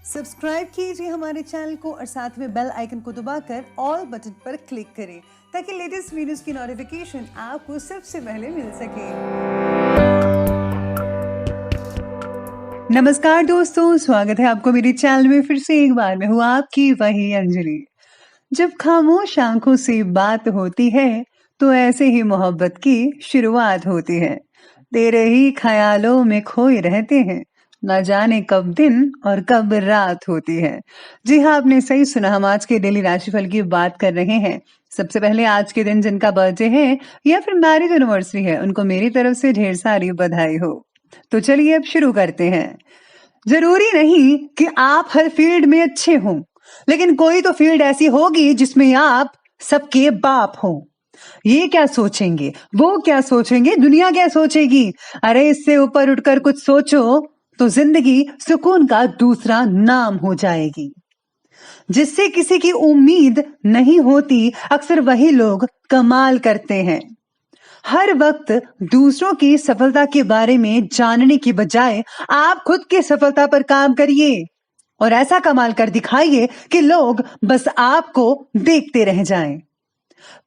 Subscribe कीजिए हमारे channel को और साथ में बेल आइकन को दबाकर ऑल बटन पर क्लिक करें ताकि लेटेस्ट वीडियोस की नोटिफिकेशन आपको सबसे पहले मिल सके। नमस्कार दोस्तों, स्वागत है आपको मेरे चैनल में फिर से एक बार। मैं हूँ आपकी वही अंजलि। जब खामोश आंखों से बात होती है तो ऐसे ही मोहब्बत की शुरुआत होती है। तेरे ही ख्यालों में खोए रहते हैं, ना जाने कब दिन और कब रात होती है। जी हाँ, आपने सही सुना। हम आज के डेली राशिफल की बात कर रहे हैं। सबसे पहले आज के दिन जिनका बर्थडे है या फिर मैरिज एनिवर्सरी है, उनको मेरी तरफ से ढेर सारी बधाई हो। तो चलिए अब शुरू करते हैं। जरूरी नहीं कि आप हर फील्ड में अच्छे हों, लेकिन कोई तो फील्ड ऐसी होगी जिसमें आप सबके बाप हो। ये क्या सोचेंगे, वो क्या सोचेंगे, दुनिया क्या सोचेगी? अरे इससे ऊपर उठकर कुछ सोचो तो जिंदगी सुकून का दूसरा नाम हो जाएगी। जिससे किसी की उम्मीद नहीं होती, अक्सर वही लोग कमाल करते हैं। हर वक्त दूसरों की सफलता के बारे में जानने की बजाय आप खुद की सफलता पर काम करिए और ऐसा कमाल कर दिखाइए कि लोग बस आपको देखते रह जाएं।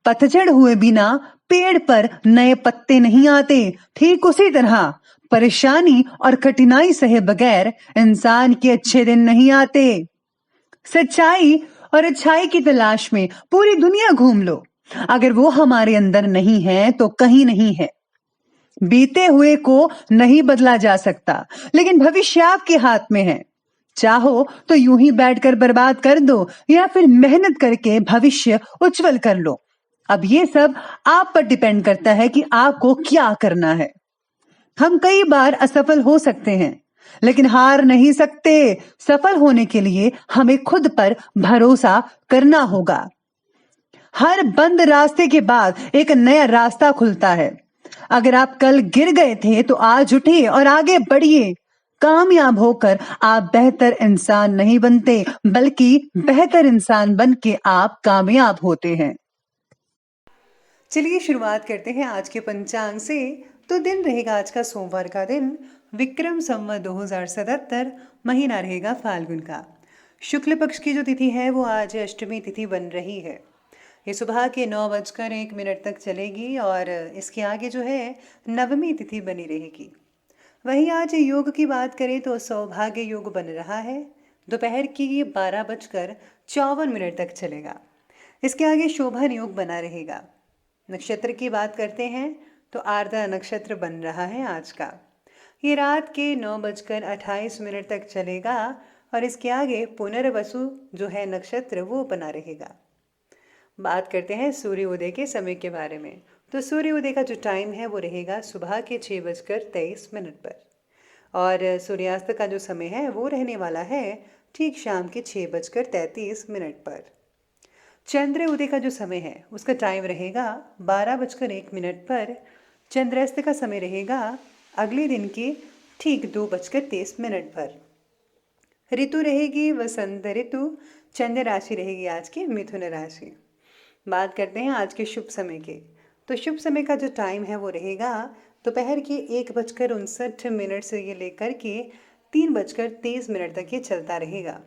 पतझड़ हुए बिना पेड़ पर नए पत्ते नहीं आते। ठीक उसी तरह परेशानी और कठिनाई सहे बगैर इंसान के अच्छे दिन नहीं आते। सच्चाई और अच्छाई की तलाश में पूरी दुनिया घूम लो, अगर वो हमारे अंदर नहीं है तो कहीं नहीं है। बीते हुए को नहीं बदला जा सकता, लेकिन भविष्य आपके हाथ में है। चाहो तो यूं ही बैठकर बर्बाद कर दो या फिर मेहनत करके भविष्य उज्जवल कर लो। अब ये सब आप पर डिपेंड करता है कि आपको क्या करना है। हम कई बार असफल हो सकते हैं, लेकिन हार नहीं सकते। सफल होने के लिए हमें खुद पर भरोसा करना होगा। हर बंद रास्ते के बाद एक नया रास्ता खुलता है। अगर आप कल गिर गए थे तो आज उठिए और आगे बढ़िए। कामयाब होकर आप बेहतर इंसान नहीं बनते, बल्कि बेहतर इंसान बन के आप कामयाब होते हैं। चलिए शुरुआत करते हैं आज के पंचांग से। तो दिन रहेगा आज का सोमवार का दिन, विक्रम संवत 2077, महीना रहेगा फाल्गुन का। शुक्ल पक्ष की जो तिथि है वो आज अष्टमी तिथि बन रही है। ये सुबह के 9:01 तक चलेगी और इसके आगे जो है नवमी तिथि बनी रहेगी। वहीं आज योग की बात करें तो सौभाग्य योग बन रहा है। दोपहर की 12:54 तक चलेगा। इसके आगे शोभन योग बना रहेगा। नक्षत्र की बात करते हैं तो आर्द्रा नक्षत्र बन रहा है आज का। ये रात के 9:28 तक चलेगा और इसके आगे पुनर्वसु जो है नक्षत्र वो बना रहेगा। बात करते हैं सूर्योदय के समय के बारे में। तो सूर्योदय का जो टाइम है वो रहेगा सुबह के 6:23 पर और सूर्यास्त का जो समय है वो रहने वाला है ठीक शाम के 6:33 पर। चंद्र उदय का जो समय है उसका टाइम रहेगा 12:01 पर। चंद्रास्त का समय रहेगा अगले दिन के ठीक 2:23 पर। ऋतु रहेगी वसंत ऋतु। चंद्र राशि रहेगी आज की मिथुन राशि। बात करते हैं आज के शुभ समय के। तो शुभ समय का जो टाइम है वो रहेगा दोपहर के 1:59 से ये लेकर के 3:23 तक ये चलता रहेगा।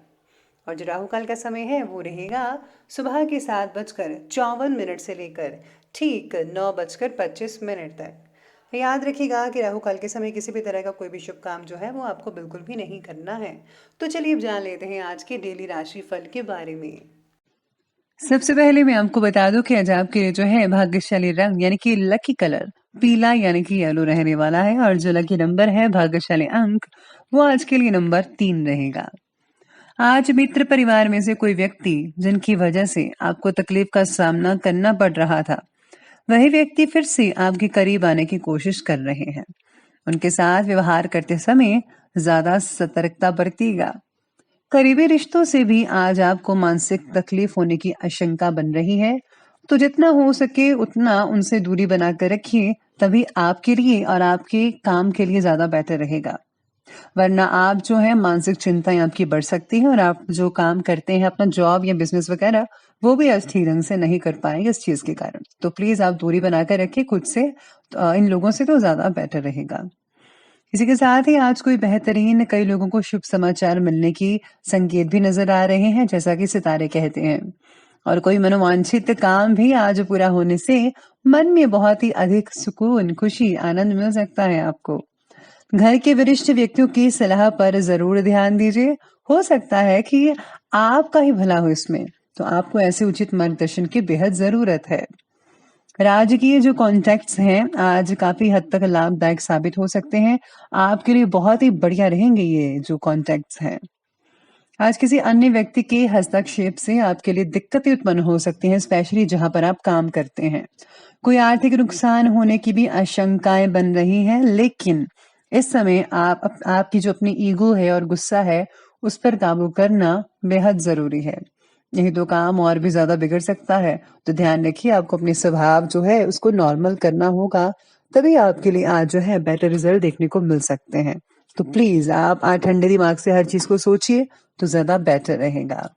और जो राहु काल का समय है वो रहेगा सुबह के 7:54 से लेकर ठीक 9:25 तक। याद रखिएगा कि राहु काल के समय किसी भी तरह का कोई भी शुभ काम जो है वो आपको बिल्कुल भी नहीं करना है। तो चलिए अब जान लेते हैं आज के डेली राशि फल के बारे में। सबसे पहले मैं आपको बता दूं कि आज आपके लिए जो है भाग्यशाली रंग यानी कि लकी कलर पीला यानी कि येलो रहने वाला है और जो लकी नंबर है भाग्यशाली अंक वो आज के लिए नंबर 3 रहेगा। आज मित्र परिवार में से कोई व्यक्ति जिनकी वजह से आपको तकलीफ का सामना करना पड़ रहा था, वही व्यक्ति फिर से आपके करीब आने की कोशिश कर रहे हैं। उनके साथ व्यवहार करते समय ज्यादा सतर्कता बरतिएगा। करीबी रिश्तों से भी आज आपको मानसिक तकलीफ होने की आशंका बन रही है, तो जितना हो सके उतना उनसे दूरी बनाकर रखिए, तभी आपके लिए और आपके काम के लिए ज्यादा बेहतर रहेगा। वरना आप जो है मानसिक चिंताएं आपकी बढ़ सकती है और आप जो काम करते हैं अपना जॉब या बिजनेस वगैरह वो भी अच्छी ढंग से नहीं कर पाएंगे इस चीज के कारण। तो प्लीज आप दूरी बनाकर रखिए खुद से, इन लोगों से तो ज्यादा बेटर रहेगा। इसी के साथ ही आज कोई बेहतरीन कई लोगों को शुभ समाचार मिलने की संकेत भी नजर आ रहे हैं, जैसा कि सितारे कहते हैं। और कोई मनोवांछित काम भी आज पूरा होने से मन में बहुत ही अधिक सुकून, खुशी, आनंद मिल सकता है आपको। घर के वरिष्ठ व्यक्तियों की सलाह पर जरूर ध्यान दीजिए। हो सकता है कि आपका ही भला हो इसमें, तो आपको ऐसे उचित मार्गदर्शन की बेहद जरूरत है। राजकीय जो कॉन्टैक्ट्स हैं आज काफी हद तक लाभदायक साबित हो सकते हैं। आपके लिए बहुत ही बढ़िया रहेंगे ये जो कॉन्टैक्ट्स हैं। आज किसी अन्य व्यक्ति के हस्तक्षेप से आपके लिए दिक्कतें उत्पन्न हो सकती हैं, स्पेशली जहां पर आप काम करते हैं। कोई आर्थिक नुकसान होने की भी आशंकाएं बन रही हैं, लेकिन इस समय आपकी जो अपनी ईगो है और गुस्सा है, उस पर काबू करना बेहद जरूरी है। नहीं तो काम और भी ज्यादा बिगड़ सकता है। तो ध्यान रखिए, आपको अपने स्वभाव जो है उसको नॉर्मल करना होगा, तभी आपके लिए आज जो है बेटर रिजल्ट देखने को मिल सकते हैं। तो प्लीज आप आज ठंडे दिमाग से हर चीज को सोचिए, तो ज्यादा बेटर रहेगा।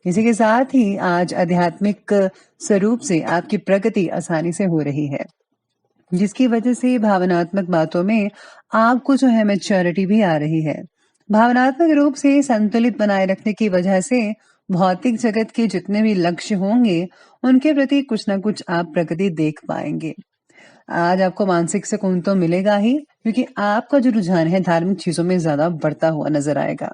इसी के साथ ही आज आध्यात्मिक स्वरूप से आपकी प्रगति आसानी से हो रही है, जिसकी वजह से भावनात्मक बातों में आपको जो है मैच्योरिटी भी आ रही है। भावनात्मक रूप से संतुलित बनाए रखने की वजह से भौतिक जगत के जितने भी लक्ष्य होंगे, उनके प्रति कुछ ना कुछ आप प्रगति देख पाएंगे। आज आपको मानसिक सुकून तो मिलेगा ही, क्योंकि आपका जो रुझान है धार्मिक चीजों में ज्यादा बढ़ता हुआ नजर आएगा।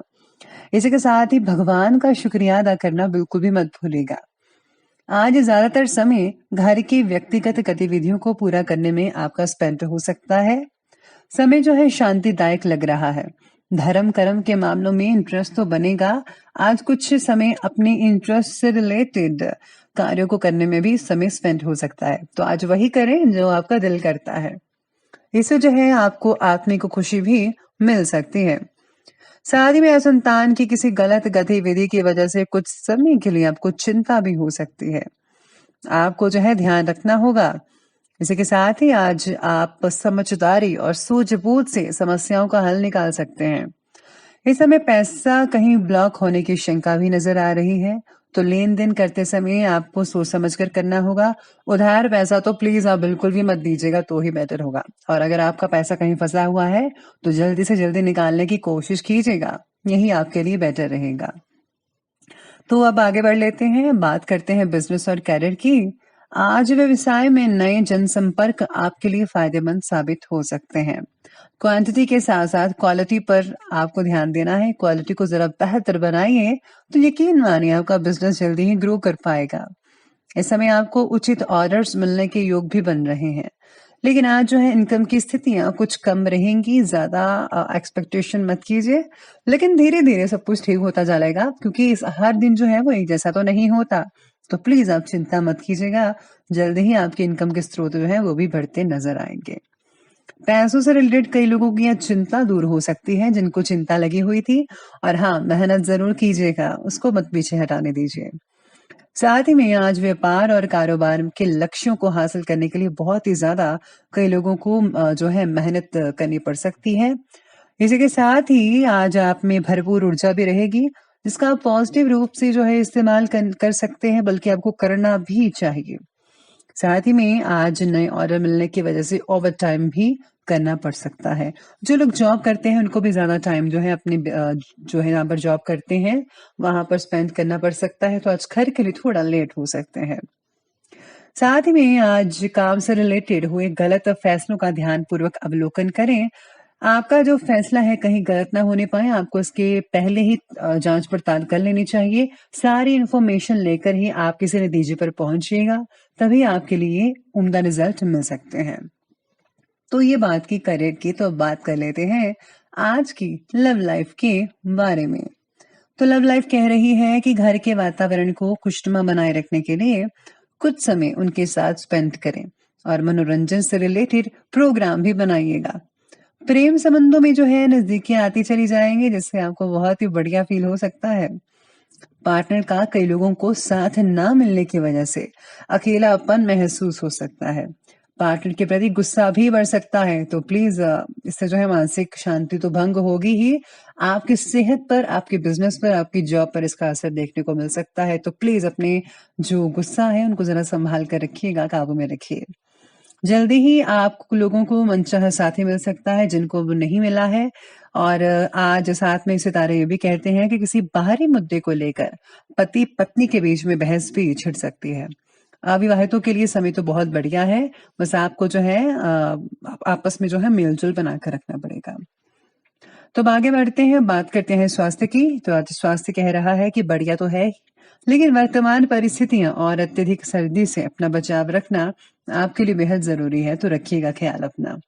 इसी के साथ ही भगवान का शुक्रिया अदा करना बिल्कुल भी मत भूलिएगा। आज ज्यादातर समय घर की व्यक्तिगत गतिविधियों को पूरा करने में आपका स्पेंड हो सकता है। समय जो है शांतिदायक लग रहा है। धर्म कर्म के मामलों में इंटरेस्ट तो बनेगा। आज कुछ समय अपने इंटरेस्ट से रिलेटेड कार्यों को करने में भी समय स्पेंड हो सकता है, तो आज वही करें जो आपका दिल करता है। इससे जो है आपको आत्मिक खुशी भी मिल सकती है। साथ ही में संतान की किसी गलत गतिविधि की वजह से कुछ समय के लिए आपको चिंता भी हो सकती है। आपको जो है ध्यान रखना होगा। इसी के साथ ही आज आप समझदारी और सूझबूझ से समस्याओं का हल निकाल सकते हैं। इस समय पैसा कहीं ब्लॉक होने की शंका भी नजर आ रही है, तो लेन देन करते समय आपको सोच समझ कर करना होगा। उधार पैसा तो प्लीज आप बिल्कुल भी मत दीजिएगा, तो ही बेटर होगा। और अगर आपका पैसा कहीं फंसा हुआ है, तो जल्दी से जल्दी निकालने की कोशिश कीजिएगा, यही आपके लिए बेटर रहेगा। तो अब आगे बढ़ लेते हैं, बात करते हैं बिजनेस और कैरियर की। आज व्यवसाय में नए जनसंपर्क आपके लिए फायदेमंद साबित हो सकते हैं। क्वांटिटी के साथ साथ क्वालिटी पर आपको ध्यान देना है। क्वालिटी को जरा बेहतर बनाइए, तो यकीन मानिए आपका बिजनेस जल्दी ही ग्रो कर पाएगा। इस समय आपको उचित ऑर्डर्स मिलने के योग भी बन रहे हैं, लेकिन आज जो है इनकम की स्थितियां कुछ कम रहेंगी। ज्यादा एक्सपेक्टेशन मत कीजिए, लेकिन धीरे धीरे सब कुछ ठीक होता जाएगा, क्योंकि हर दिन जो है वो एक जैसा तो नहीं होता। तो प्लीज आप चिंता मत कीजिएगा, जल्दी ही आपके इनकम के स्रोत जो है वो भी बढ़ते नजर आएंगे। पैसों से रिलेटेड कई लोगों की चिंता दूर हो सकती है, जिनको चिंता लगी हुई थी। और हाँ, मेहनत जरूर कीजिएगा, उसको मत पीछे हटाने दीजिए। साथ ही में आज व्यापार और कारोबार के लक्ष्यों को हासिल करने के लिए बहुत ही ज्यादा कई लोगों को जो है मेहनत करनी पड़ सकती है। इसी के साथ ही आज आप में भरपूर ऊर्जा भी रहेगी, जिसका आप पॉजिटिव रूप से जो है इस्तेमाल कर सकते हैं, बल्कि आपको करना भी चाहिए। साथ ही में आज नए ऑर्डर मिलने की वजह से ओवर टाइम भी करना पड़ सकता है। जो लोग जॉब करते हैं उनको भी ज्यादा टाइम जो है अपने जो है यहाँ पर जॉब करते हैं वहां पर स्पेंड करना पड़ सकता है, तो आज घर के लिए थोड़ा लेट हो सकते हैं। साथ ही में आज काम से रिलेटेड हुए गलत फैसलों का ध्यान पूर्वक अवलोकन करें। आपका जो फैसला है कहीं गलत ना होने पाए, आपको इसके पहले ही जांच पड़ताल कर लेनी चाहिए। सारी इंफॉर्मेशन लेकर ही आप किसी नतीजे पर पहुंचिएगा, तभी आपके लिए उम्दा रिजल्ट मिल सकते हैं। तो ये बात की करियर की, तो अब बात कर लेते हैं आज की लव लाइफ के बारे में। तो लव लाइफ कह रही है कि घर के वातावरण को खुशनुमा बनाए रखने के लिए कुछ समय उनके साथ स्पेंड करें और मनोरंजन से रिलेटेड प्रोग्राम भी बनाइएगा। प्रेम संबंधों में जो है नजदीकियां आती चली जाएंगी, जिससे आपको बहुत ही बढ़िया फील हो सकता है। पार्टनर का कई लोगों को साथ ना मिलने की वजह से अकेलापन महसूस हो सकता है। पार्टनर के प्रति गुस्सा भी बढ़ सकता है, तो प्लीज इससे जो है मानसिक शांति तो भंग होगी ही, आपकी सेहत पर, आपके बिजनेस पर, आपकी जॉब पर इसका असर देखने को मिल सकता है। तो प्लीज अपने जो गुस्सा है उनको जरा संभाल कर रखिएगा, काबू में रखिए। जल्दी ही आप लोगों को मनचाहा साथी मिल सकता है जिनको वो नहीं मिला है। और आज साथ में सितारे ये भी कहते हैं कि किसी बाहरी मुद्दे को लेकर पति पत्नी के बीच में बहस भी छिड़ सकती है। अविवाहितों के लिए समय तो बहुत बढ़िया है, बस आपको जो है आपस में जो है मेल-जोल बना कर रखना पड़ेगा। तो अब आगे बढ़ते हैं, बात करते हैं स्वास्थ्य की। तो आज स्वास्थ्य कह रहा है कि बढ़िया तो है, लेकिन वर्तमान परिस्थितियां और अत्यधिक सर्दी से अपना बचाव रखना आपके लिए बेहद ज़रूरी है, तो रखिएगा ख्याल अपना।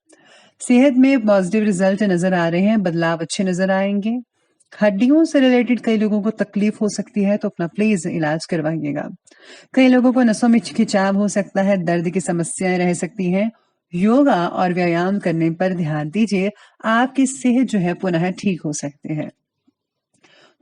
सेहत में पॉजिटिव रिजल्ट नज़र आ रहे हैं, बदलाव अच्छे नज़र आएँगे। हड्डियों से रिलेटेड कई लोगों को तकलीफ हो सकती है, तो अपना प्लीज़ इलाज करवाइएगा। कई लोगों को नसों में खिंचाव हो सकता है, दर्द की समस्याएँ रह सकती हैं। योगा और व्यायाम करने पर ध्यान दीजिए, आपकी सेहत जो है पुनः ठीक हो सकते हैं।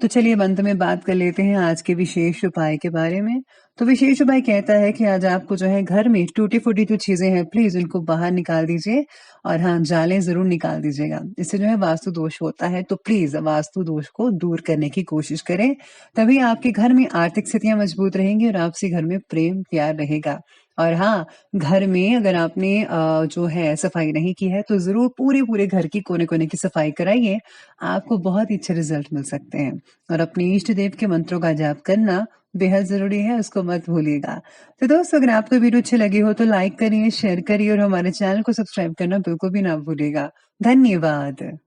तो चलिए अब अंत में बात कर लेते हैं आज के विशेष उपाय के बारे में। तो विशेष उपाय कहता है कि आज आपको जो है घर में टूटी-फूटी जो चीज़ें हैं प्लीज़ उनको बाहर निकाल दीजिए और हाँ, जालें ज़रूर निकाल दीजिएगा। इससे जो है वास्तु दोष होता है, तो प्लीज़ वास्तु दोष को दूर करने की कोशिश करें। तभी आपके घर में आर्थिक स्थितियाँ मजबूत रहेंगी और आपसी घर में प्रेम प्यार रहेगा। और हाँ, घर में अगर आपने जो है सफाई नहीं की है तो ज़रूर पूरे-पूरे घर की कोने-कोने की सफाई कराइए, आपको बहुत ही अच्छे रिज़ल्ट मिल सकते हैं। और अपने इष्ट देव के मंत्रों का जाप करना बेहद ज़रूरी है, उसको मत भूलिएगा। तो दोस्तों अगर आपको वीडियो अच्छी लगी हो तो लाइक करिए, शेयर करिए और हमारे चैनल को सब्सक्राइब करना बिल्कुल भी ना भूलिएगा। धन्यवाद।